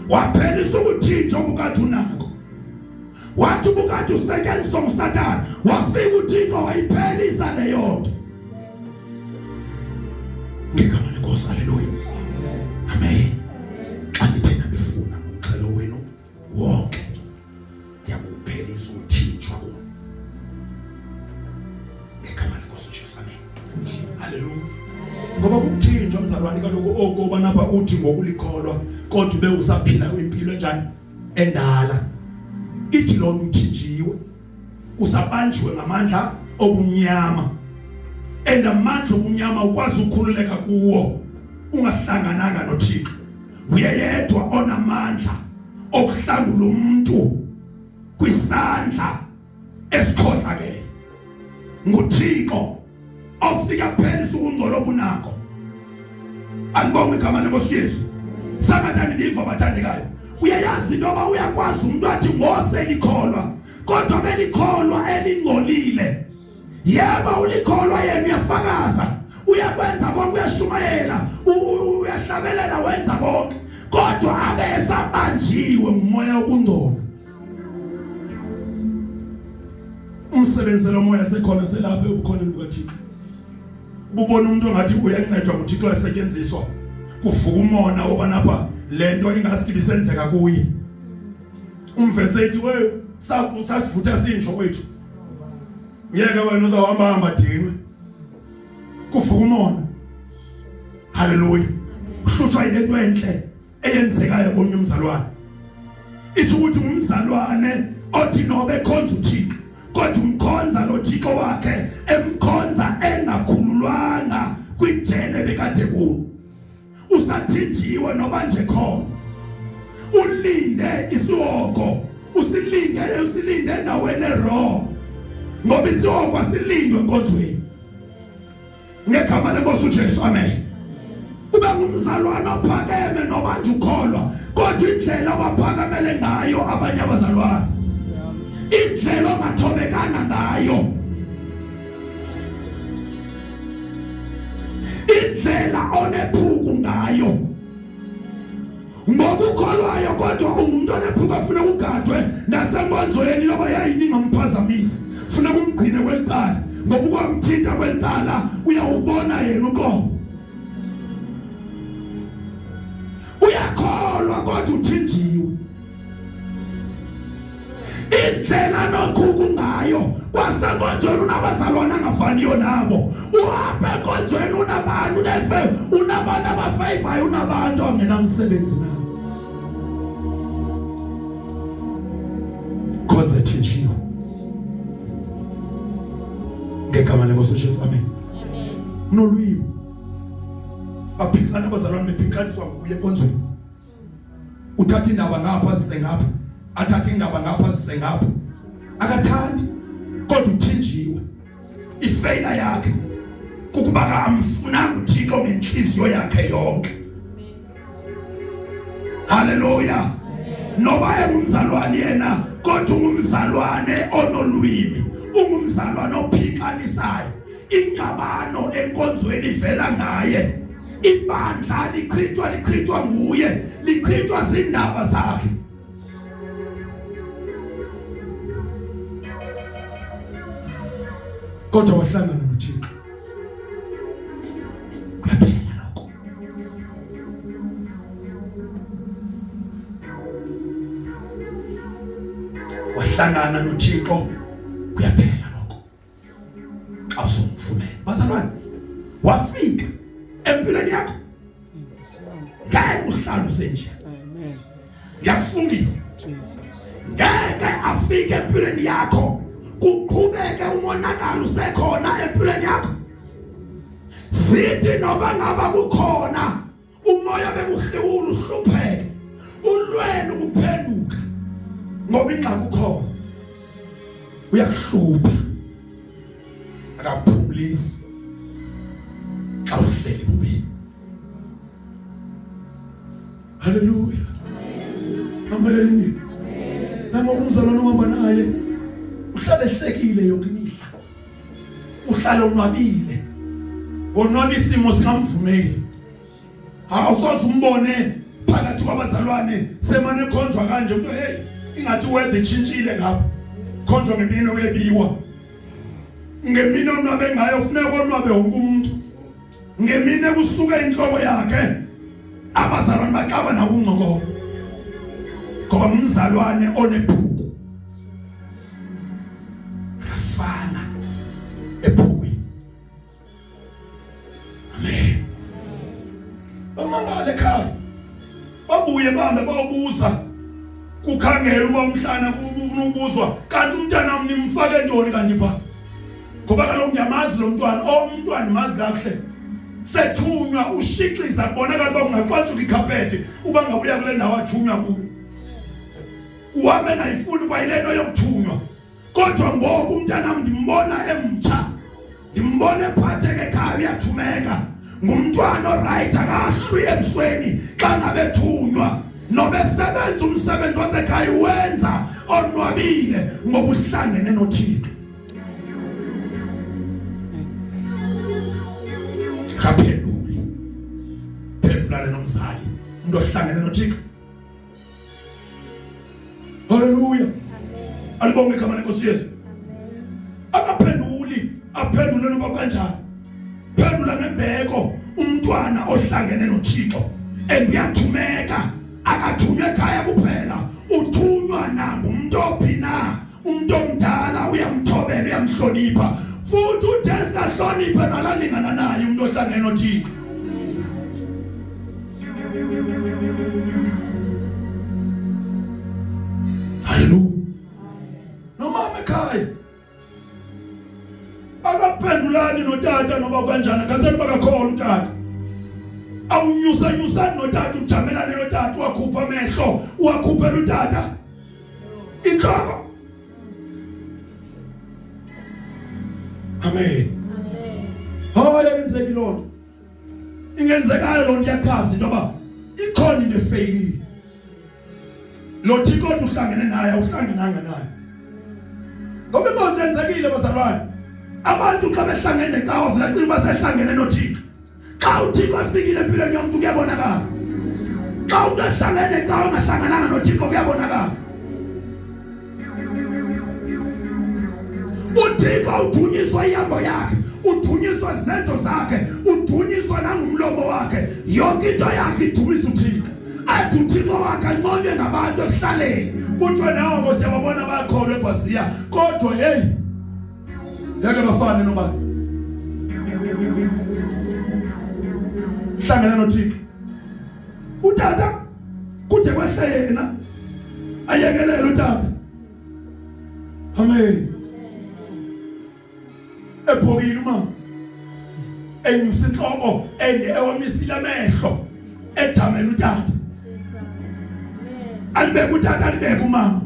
Waphelisa ukuthinjwa bukathi unako. Wathi bukathi usetyenziswa nguSathane wafika uThixo wayiphelisa leyo nto. Ngegama leNkosi. Haleluya. Amen. Xa nithena befuna umxhelo wenu wonke ngiyakuphelisa ukuthinjwa kuwe. Ngegama leNkosi uJesu. Amen. Haleluya. Ngoba ukuthinjwa mzalwane kaloku okoba napha uthi ngokulikholwa kodwa ube usaphila impilo enjani endala. Ithi lo nto uthinjiwe usabanjiwe ngamandla obumnyama. Amandla obumnyama ukwazi ukukhululeka kuwo ungahlangananga noThixo. Uyedwa onamandla okuhlangula umuntu kwisandla esikhohlakele. nguThixo ofika phelisa ukungcola obunakho. Alibonge igama leNkosi Yesu. Sangathandi ndiva bathandekayo. Uyayazi noma uyakwazi umuntu athi ngoselikholwa kodwa belikholwa elingcolile. Yeba ulikholwa yena uyafakaza uyakwenza konke uyashumayela uyahlabelela wenza konke kodwa abe esabanjiwe ngumoya wokungcola. umsebenzi lomoya sekhona selapha ebukhoneni bukaThixo. Ubona umuntu ongathi uyancedwa nguThixo esetshenziswa kuvuka umona obanapha lento ingasikibi senzeka kuyi. Umvese ethi we sasivutha sinjo kwethu. Ngeke wena uzawuhamba hamba dinwe. Kuvuka umona. Hallelujah. Uhlutshwa into enhle eyenzekayo komnye umzalwane. Ithi ukuthi umzalwane othi nobe khonza uThixo kodwa umkhonza lo Thixo wakhe emkhonza engakhululwanga kwijele bekade kulo. Usathinjiwe noba nje khona. Ulinde isihoko, usilinde endaweni ero. Ngoba isihoko asilindwe enkonzweni. Ngegama leNkosi uJesu, amen. Ube ngumzalwane ophakeme noba nje ukholwa, kodwa indlela waphakamele ngayo abanye abazalwane, indlela ongathobekanga ngayo, indlela onephuku ngayo, ngoba ukholwayo kodwa ungumuntu onephuku afuna ukugadwe nasenkonzweni loba yayiningi ngomphazamisi, ufuna kumgcine kwentala, ngoba ukwamthinta kwentala uyawubona yena uqobo. Uyakholwa kodwa uthinjiwe. Indlela nokhuku ngayo kwasenkonzweni unabazalwane angafaniyo nabo. Uhambe enkonzweni unabantu nefe, unabantu abafayivayo, unabantu angenamsebenzi nabo. Konze thinjiwe. Ngegama leNkosi uJesu, amen. Amen. Nolwimi baphikana abazalwane bephikaniswa kuye enkonzweni. Uthatha indaba ngapha sise ngapha, athatha indaba ngapha sise ngapha. Akathandi kodwa uthinjiwe. Ifailure yakhe kukuba akamfunanga uThixo ngenhliziyo yakhe yonke. Hallelujah. Noba engumzalwane yena kodwa ungumzalwane onolwimi, ungumzalwane ophikanisayo. Ingabano enkonzweni ivela ngaye. Ibandla lichithwa nguye, lichithwa zindaba zakhe. Kodwa wahlangana noThixo. Kuyaphela lokho. Wahlangana noThixo, kuyaphela lokho. Awusumfumene. Bazalwane, wafika empilweni yakho. Ngeke uhlale usenje. Amen. Ngiyafungisa. Jesus. Ngeke afike empilweni yakho. Kuqhubeke umonakalo usekhona empilweni yakho. Sithi noba ngaba kukhona umoya bekuhlula uhlupheke, ulwelo kuphenduka. Ngoba ingxaki ukhona. Uyakuhlupha. Akaphumlisi. Awuhleli bubi. Hallelujah. Amen. Namo umzalwane ohamba naye uhlale ehlekile yonke imihla. Uhlale unwabile. Wonwaba isimo singamvumeli. Awusoze umbone phakathi kwabazalwane semane khonjwa kanje ukuthi hey ingathi weather itshintshile ngapha. Khonjwa ngemini oyebiwa. Ngemini onwabe ngayo ufuneka onwabe wonke umuntu. Ngemini kusuka inhloko yakhe abazalwane baqaba na ukungcokola. Ngoba umzalwane onephuku afana ephukwini. Amen. Bamangale ekhaya babuye bambe bayobuza kukhangela uba umhlana ufuna ukubuzwa kanti umntana wami nimfake ntoni kanti pha. Ngoba kaloku ngiyamazi lo mntwana, umntwana mazi kahle. Sethunywa ushiqiza kubonakala uba ungaxwantshuka ikhaphethi uba ngabuya kule ndawo athunywa kuyo. Uhambe ngayifuni kwayilento yokuthunywa. Kodwa ngoku umntana ndimbona emtsha. Ndimbona ephatheke ekhaya uyathumeka. Ngumntwana oright akahlwi ebusweni xa ngabe thunywa. Nobe sebenza umsebenzi wasekhaya wenza onwabile ngoba uhlangene noThixo. Kaphelule. Phelulana nomzali. Umuntu ohlangene noThixo. Hallelujah. Alibonge igama leNkosi Yesu. noma kanjani phendula ngembeko umntwana ohlangene noThixo uyathumeka akathunywe ekhaya kuphela uthunywa nabo umuntu ophina umuntu omdala uyamthobela uyamhlonipha futhi uThesa hlonipha nalalingana naye umuntu ohlangene noThixo. Hallelujah. Nomama ekhaya akaphendulani notata noma kanjani kanjani bakakhola utata awunyusa notata ujamelane notata wakhupha amehlo wakhuphela utata inhloko. Amen. Hayi yenzeki lonto ingenzekayo lonto yachaza ngoba ikhona into efailile lo Thixo uhlangene naye uhlangenanga naye ngoba ingozi yenzekile bazalwane abantu xa behlangene kawo vela kuba sehlangene noThixo xa uThixo afikile empilweni yomuntu kuyabonakala xa uhlangene kawo ngahlangananga noThixo kuyabonakala uThixo uthunyiswa ihambo yakhe uthunyiswa izenzo zakhe uthunyiswa nangumlomo wakhe yonke into yakhe ithumisa uThixo athi uThixo wakhe anqonywe ngabantu ekuhlaleni kuthiwa nawo ngosiyababona bakhona eBhasiya kodwa hey yake bafane nobani hlangana noThixo utata kude kwehle yena ayekelela utata. Amen. Ephokile uma enyusa inhlobo ewamisile amehlo ejamela utata alibeka utata alibeka umama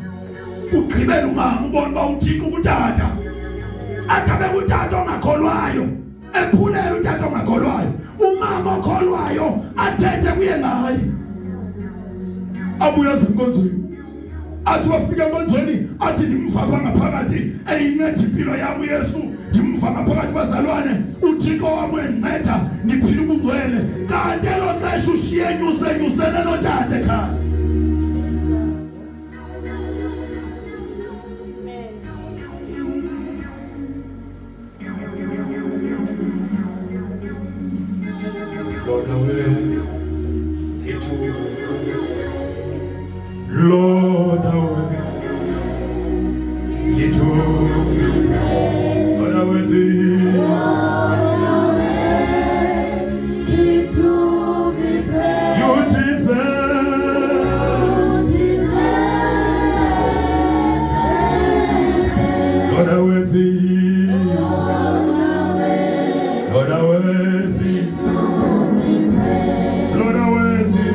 ugqibela umama ubona ba uThixo utata akabeka utata ongakholwayo ephulela utata ongakholwayo umama okholwayo athethe kuye ngaye abuya ezinkonzweni athi wafika enkonzweni athi ndimfaka ngaphakathi eyinceda impilo yami Yesu ndimfaka ngaphakathi bazalwane uThixo wami enceda ndiphile ubungcwele kanti lo xesha ushiye nyusene notata ekhaya. Lord, you do what I will do. You deserve. Lord, I will thee. Lord, I will thee. Lord, I will thee.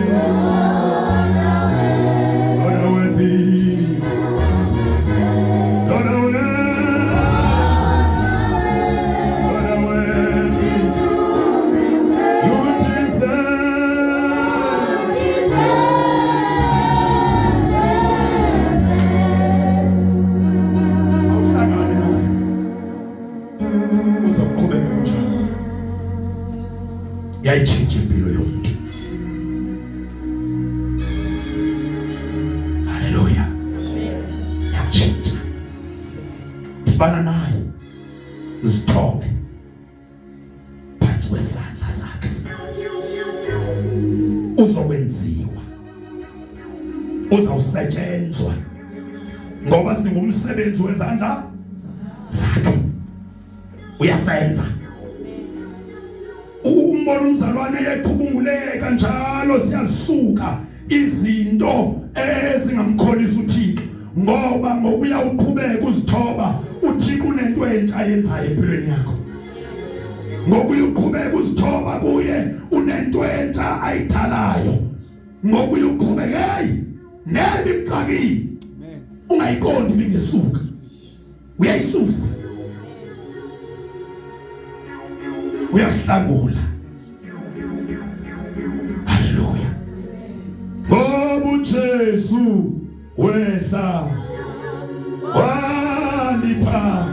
Yayichinja impilo yomuntu. Haleluya. Yachinja. Dibana naye. Uzithobe. Phansi kwesandla sakhe. Uzokwenziwa. Uzawusetshenzwa. Ngoba singumsebenzi wezandla zakhe. Uyasenza. Umbona umzalwane eqhubunguleka njalo siyasuka izinto ezingamkholisa uThixo ngoba ngokuya uqhubeka uzithoba uThixo unento entsha yenzayo empilweni yakho ngokuya uqhubeka uzithoba kuye unento entsha ayithalayo ngokuya uqhubeka hey nebixakile ungayiqondi bingesuka uyayisusa uyahlangula. Haleluya. Ngoba uJesu wehla wanipha